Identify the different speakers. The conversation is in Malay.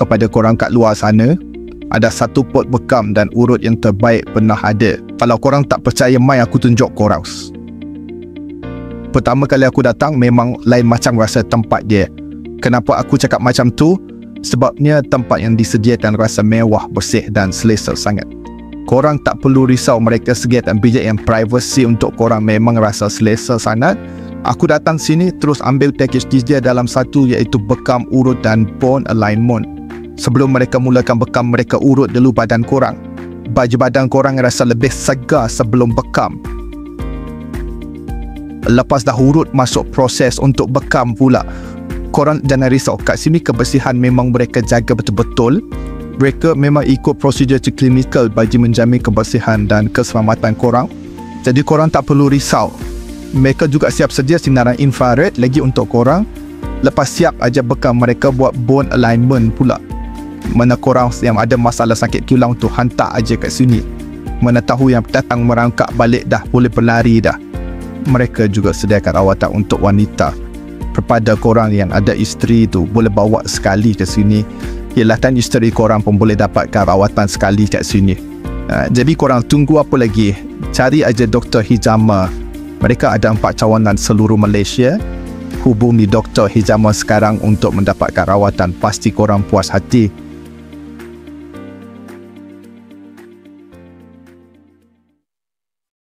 Speaker 1: kepada korang kat luar sana, ada satu pot bekam dan urut yang terbaik pernah ada. Kalau korang tak percaya, mai aku tunjuk korang. Pertama kali aku datang memang lain macam rasa tempat dia. Kenapa aku cakap macam tu? Sebabnya tempat yang disediakan rasa mewah, bersih dan selesa sangat. Korang tak perlu risau mereka sediakan bilik yang privacy untuk korang memang rasa selesa sangat. Aku datang sini terus ambil package dia dalam satu, iaitu bekam, urut dan bone alignment. Sebelum mereka mulakan bekam, mereka urut dulu badan korang. Baju badan korang rasa lebih segar sebelum bekam. Lepas dah urut, masuk proses untuk bekam pula. Korang jangan risau, kat sini kebersihan memang mereka jaga betul-betul. Mereka memang ikut prosedur klinikal bagi menjamin kebersihan dan keselamatan korang. Jadi korang tak perlu risau. Mereka juga siap sedia sinaran infrared lagi untuk korang. Lepas siap aja bekam, mereka buat bone alignment pula. Mana korang yang ada masalah sakit tulang tu, hantar aja kat sini. Mana tahu yang datang merangkak balik dah boleh berlari dah. Mereka juga sediakan rawatan untuk wanita. Kepada korang yang ada isteri tu, boleh bawa sekali ke sini. Yelah, isteri korang pun boleh dapatkan rawatan sekali kat sini. Jadi korang tunggu apa lagi? Cari aja Dr. Hijama. Mereka ada 4 cawangan seluruh Malaysia. Hubungi Dr. Hijama sekarang untuk mendapatkan rawatan. Pasti korang puas hati.